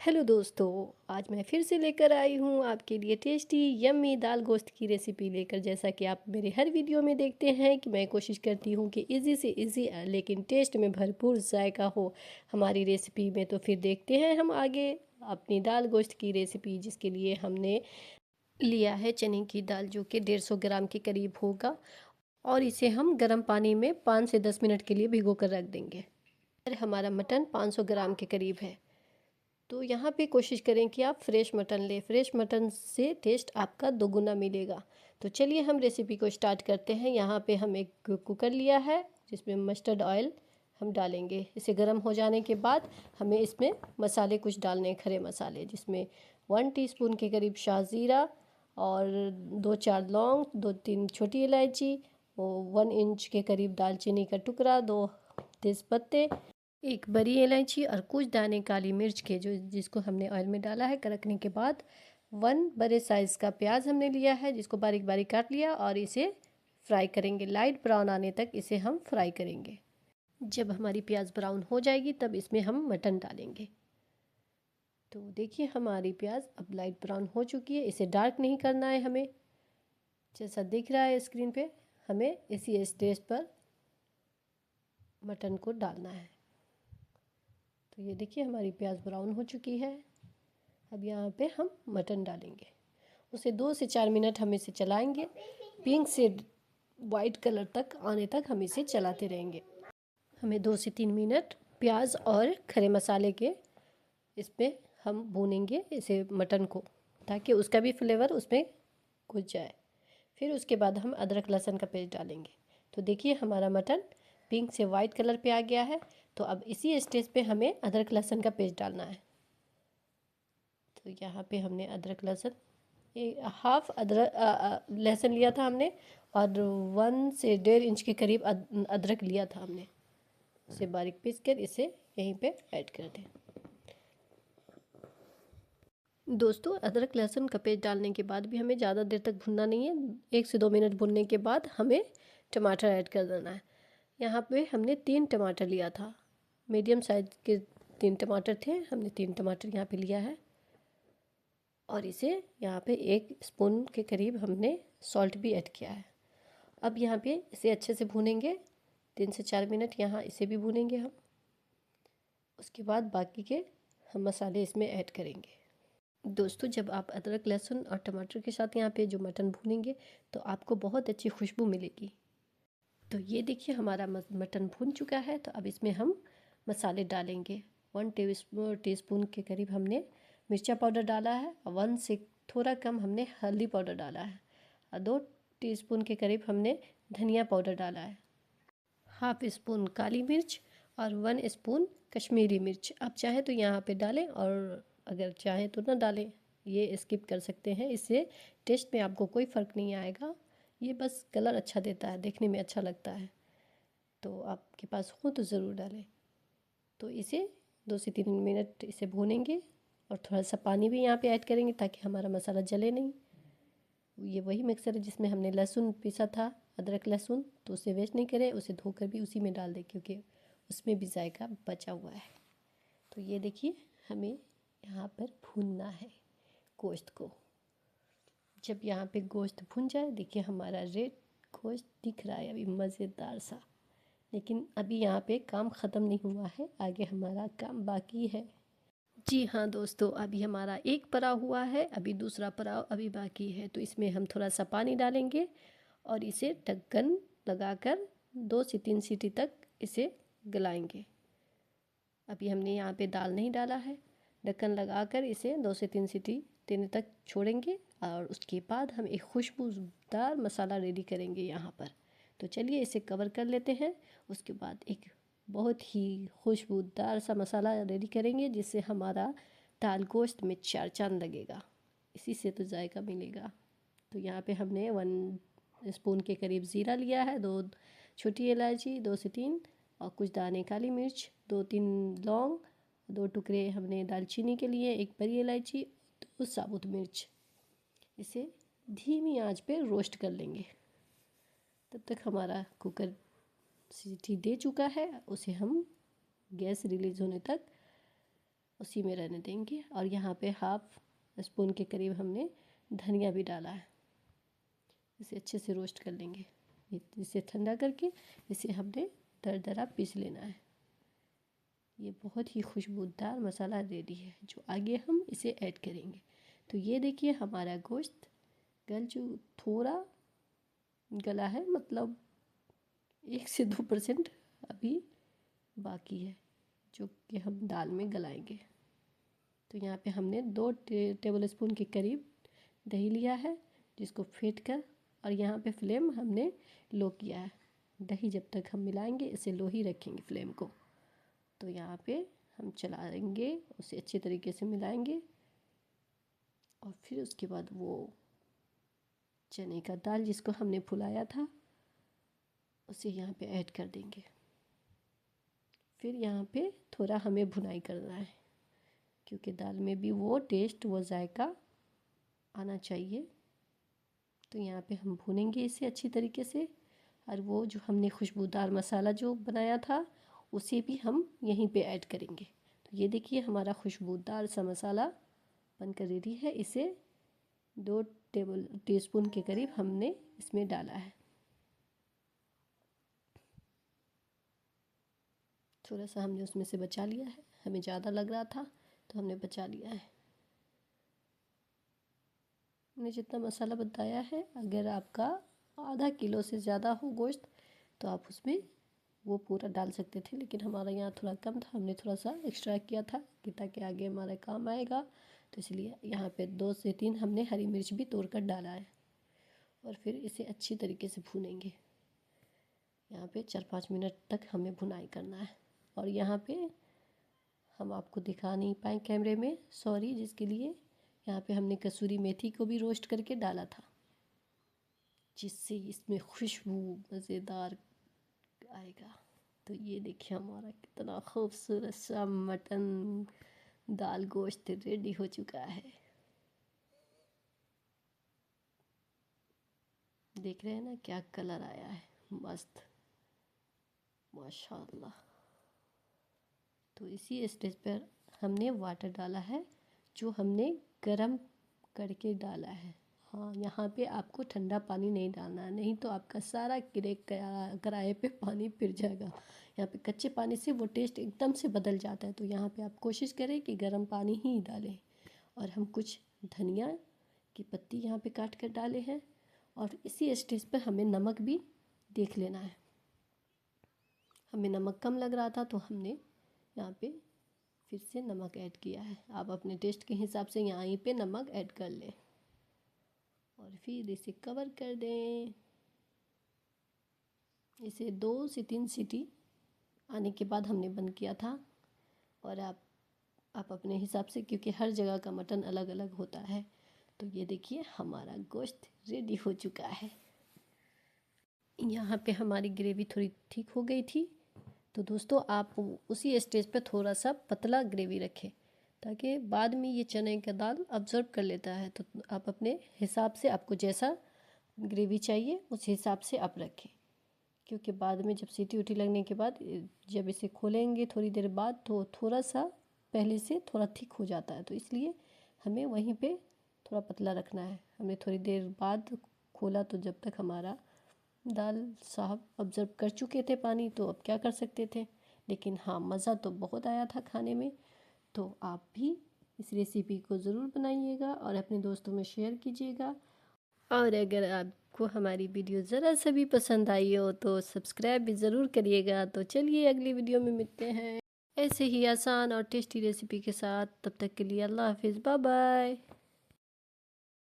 Hello दोस्तों, आज मैं फिर से लेकर आई हूँ आपके लिए टेस्टी यम्मी दाल गोश्त की रेसिपी लेकर। जैसा कि आप मेरे हर वीडियो में देखते हैं कि मैं कोशिश करती हूँ कि इजी से इजी लेकिन टेस्ट में भरपूर जायका हो हमारी रेसिपी में। तो फिर देखते हैं हम आगे अपनी दाल गोश्त की रेसिपी, जिसके लिए हमने लिया है चने की दाल, जो कि 150 ग्राम के करीब होगा। और इसे हम गर्म पानी में 5 से 10 मिनट के लिए भिगो कर रख देंगे। हमारा मटन 500 ग्राम के करीब है। तो यहाँ पे कोशिश करें कि आप फ्रेश मटन लें। फ्रेश मटन से टेस्ट आपका दोगुना मिलेगा। तो चलिए हम रेसिपी को स्टार्ट करते हैं। यहाँ पे हम एक कुकर लिया है, जिसमें मस्टर्ड ऑयल हम डालेंगे। इसे गर्म हो जाने के बाद हमें इसमें मसाले कुछ डालने हैं, खड़े मसाले, जिसमें 1 टीस्पून के करीब शाहजीरा और 2-4 लौंग, 2-3 छोटी इलायची, 1 इंच के करीब दालचीनी का टुकड़ा, 2 तेज़पत्ते, एक बड़ी इलायची और कुछ दाने काली मिर्च के, जिसको हमने ऑयल में डाला है। कड़कने के बाद 1 बड़े साइज़ का प्याज हमने लिया है, जिसको बारीक बारीक काट लिया, और इसे फ्राई करेंगे। लाइट ब्राउन आने तक इसे हम फ्राई करेंगे। जब हमारी प्याज ब्राउन हो जाएगी तब इसमें हम मटन डालेंगे। तो देखिए हमारी प्याज अब लाइट ब्राउन हो चुकी है। इसे डार्क नहीं करना है हमें, जैसा दिख रहा है स्क्रीन पे। हमें इसी स्टेज पर मटन को डालना है। तो ये देखिए हमारी प्याज ब्राउन हो चुकी है। अब यहाँ पे हम मटन डालेंगे। उसे 2 से 4 मिनट हम इसे चलाएंगे। पिंक से वाइट कलर तक आने तक हम इसे चलाते रहेंगे। हमें 2 से 3 मिनट प्याज और खड़े मसाले के इसमें हम भूनेंगे इसे मटन को, ताकि उसका भी फ्लेवर उसमें घुस जाए। फिर उसके बाद हम अदरक लहसुन का पेस्ट डालेंगे। तो देखिए हमारा मटन पिंक से वाइट कलर पे आ गया है। तो अब इसी स्टेज पे हमें अदरक लहसुन का पेस्ट डालना है। तो यहाँ पे हमने अदरक लहसुन, हाफ अदरक लहसुन लिया था हमने, और 1 से 1.5 इंच के करीब अदरक लिया था हमने। इसे बारीक पीस कर इसे यहीं पे ऐड कर दें। दोस्तों, अदरक लहसुन का पेस्ट डालने के बाद भी हमें ज़्यादा देर तक भुनना नहीं है। 1 से 2 मिनट भुनने के बाद हमें टमाटर ऐड कर देना है। यहाँ पे हमने 3 टमाटर लिया था, मीडियम साइज के 3 टमाटर थे। हमने 3 टमाटर यहाँ पे लिया है, और इसे यहाँ पे 1 स्पून के करीब हमने सॉल्ट भी ऐड किया है। अब यहाँ पे इसे अच्छे से भूनेंगे 3 से 4 मिनट। यहाँ इसे भी भूनेंगे हम। उसके बाद बाकी के हम मसाले इसमें ऐड करेंगे। दोस्तों, जब आप अदरक लहसुन और टमाटर के साथ यहाँ पे जो मटन भूनेंगे तो आपको बहुत अच्छी खुशबू मिलेगी। तो ये देखिए हमारा मटन भून चुका है। तो अब इसमें हम मसाले डालेंगे। 1 टीस्पून के करीब हमने मिर्चा पाउडर डाला है, और 1 से थोड़ा कम हमने हल्दी पाउडर डाला है, और 2 टीस्पून के करीब हमने धनिया पाउडर डाला है, हाफ स्पून काली मिर्च, और 1 स्पून कश्मीरी मिर्च। आप चाहें तो यहाँ पे डालें, और अगर चाहें तो ना डालें, ये स्किप कर सकते हैं। इससे टेस्ट में आपको कोई फ़र्क नहीं आएगा। ये बस कलर अच्छा देता है, देखने में अच्छा लगता है। तो आपके पास हो तो ज़रूर डालें। तो इसे 2 से 3 मिनट इसे भूनेंगे, और थोड़ा सा पानी भी यहाँ पे ऐड करेंगे ताकि हमारा मसाला जले नहीं। ये वही मिक्सर है जिसमें हमने लहसुन पीसा था, अदरक लहसुन, तो उसे वेस्ट नहीं करें, उसे धोकर भी उसी में डाल दें, क्योंकि उसमें भी जायका बचा हुआ है। तो ये देखिए हमें यहाँ पर भूनना है गोश्त को। जब यहाँ पे गोश्त भुन जाए, देखिए हमारा रेड गोश्त दिख रहा है अभी मज़ेदार सा। लेकिन अभी यहाँ पे काम ख़त्म नहीं हुआ है, आगे हमारा काम बाकी है। जी हाँ दोस्तों, अभी हमारा एक पड़ाव हुआ है, अभी दूसरा पड़ाव अभी बाकी है। तो इसमें हम थोड़ा सा पानी डालेंगे, और इसे ढक्कन लगाकर 2 से 3 सीटी तक इसे गलाएंगे। अभी हमने यहाँ पे दाल नहीं डाला है। ढक्कन लगाकर इसे 2 से 3 सीटी देने तक छोड़ेंगे, और उसके बाद हम एक खुशबूदार मसाला रेडी करेंगे यहाँ पर। तो चलिए इसे कवर कर लेते हैं। उसके बाद एक बहुत ही खुशबूदार सा मसाला रेडी करेंगे, जिससे हमारा दाल गोश्त में 4 चांद लगेगा। इसी से तो जायका मिलेगा। तो यहाँ पे हमने 1 स्पून के करीब ज़ीरा लिया है, 2 छोटी इलायची, 2 से 3, और कुछ दाने काली मिर्च, 2-3 लौंग, 2 टुकड़े हमने दालचीनी के लिए, 1 बड़ी इलायची, 2 साबुत मिर्च। इसे धीमी आंच पे रोस्ट कर लेंगे। तब तक हमारा कुकर सीटी दे चुका है, उसे हम गैस रिलीज़ होने तक उसी में रहने देंगे। और यहाँ पे हाफ स्पून के करीब हमने धनिया भी डाला है। इसे अच्छे से रोस्ट कर लेंगे। इसे ठंडा करके इसे हमने दरदरा पीस लेना है। ये बहुत ही खुशबूदार मसाला रेडी है, जो आगे हम इसे ऐड करेंगे। तो ये देखिए हमारा गोश्त थोड़ा गला है, मतलब 1 से 2% अभी बाकी है, जो कि हम दाल में गलाएंगे। तो यहाँ पे हमने 2 टेबल स्पून के करीब दही लिया है, जिसको फेंट कर, और यहाँ पे फ्लेम हमने लो किया है। दही जब तक हम मिलाएंगे इसे लो ही रखेंगे फ्लेम को। तो यहाँ पे हम चलाएंगे, उसे अच्छे तरीके से मिलाएंगे, और फिर उसके बाद वो चने का दाल जिसको हमने फुलाया था उसे यहाँ पे ऐड कर देंगे। फिर यहाँ पे थोड़ा हमें भुनाई करना है, क्योंकि दाल में भी वो टेस्ट, वो जायका आना चाहिए। तो यहाँ पे हम भूनेंगे इसे अच्छी तरीके से, और वो जो हमने खुशबूदार मसाला जो बनाया था उसे भी हम यहीं पे ऐड करेंगे। तो ये देखिए हमारा खुशबूदार सा मसाला बनकर रेडी है। इसे 2 टीस्पून के करीब हमने इसमें डाला है। थोड़ा सा हमने उसमें से बचा लिया है, हमें ज़्यादा लग रहा था तो हमने बचा लिया है। मैंने जितना मसाला बताया है, अगर आपका आधा किलो से ज़्यादा हो गोश्त तो आप उसमें वो पूरा डाल सकते थे, लेकिन हमारा यहाँ थोड़ा कम था, हमने थोड़ा सा एक्स्ट्रा किया था कि ताकि आगे हमारा काम आएगा। तो इसलिए यहाँ पे 2 से 3 हमने हरी मिर्च भी तोड़ कर डाला है। और फिर इसे अच्छी तरीके से भूनेंगे। यहाँ पे 4-5 मिनट तक हमें भुनाई करना है। और यहाँ पे हम आपको दिखा नहीं पाए कैमरे में, सॉरी, जिसके लिए यहाँ पे हमने कसूरी मेथी को भी रोस्ट करके डाला था, जिससे इसमें खुशबू मज़ेदार आएगा। तो ये देखिए हमारा कितना खूबसूरत सा मटन दाल गोश्त रेडी हो चुका है। देख रहे हैं ना क्या कलर आया है, मस्त, माशाल्लाह। तो इसी स्टेज पर हमने वाटर डाला है, जो हमने गरम करके डाला है। हाँ, यहाँ पे आपको ठंडा पानी नहीं डालना है, नहीं तो आपका सारा कढ़ाई पे पानी फिर जाएगा। यहाँ पे कच्चे पानी से वो टेस्ट एकदम से बदल जाता है। तो यहाँ पे आप कोशिश करें कि गर्म पानी ही डालें। और हम कुछ धनिया की पत्ती यहाँ पे काट कर डाले हैं। और इसी स्टेज पर हमें नमक भी देख लेना है। हमें नमक कम लग रहा था तो हमने यहाँ पे फिर से नमक ऐड किया है। आप अपने टेस्ट के हिसाब से यहाँ पे नमक ऐड कर लें, और फिर इसे कवर कर दें। इसे 2 से 3 सीटी आने के बाद हमने बंद किया था। और आप अपने हिसाब से, क्योंकि हर जगह का मटन अलग अलग होता है। तो ये देखिए हमारा गोश्त रेडी हो चुका है। यहाँ पे हमारी ग्रेवी थोड़ी ठीक हो गई थी। तो दोस्तों आप उसी स्टेज पे थोड़ा सा पतला ग्रेवी रखें, ताकि बाद में ये चने का दाल अब्जॉर्ब कर लेता है। तो आप अपने हिसाब से, आपको जैसा ग्रेवी चाहिए उस हिसाब से आप रखें, क्योंकि बाद में जब सीटी उटी लगने के बाद जब इसे खोलेंगे थोड़ी देर बाद, तो थोड़ा सा पहले से थोड़ा थिक हो जाता है। तो इसलिए हमें वहीं पे थोड़ा पतला रखना है। हमने थोड़ी देर बाद खोला तो जब तक हमारा दाल साहब ऑब्ज़र्व कर चुके थे पानी, तो अब क्या कर सकते थे। लेकिन हाँ, मज़ा तो बहुत आया था खाने में। तो आप भी इस रेसिपी को ज़रूर बनाइएगा और अपने दोस्तों में शेयर कीजिएगा। और अगर आपको हमारी वीडियो ज़रा सा भी पसंद आई हो तो सब्सक्राइब भी ज़रूर करिएगा। तो चलिए अगली वीडियो में मिलते हैं ऐसे ही आसान और टेस्टी रेसिपी के साथ। तब तक के लिए अल्लाह हाफिज़, बाय बाय।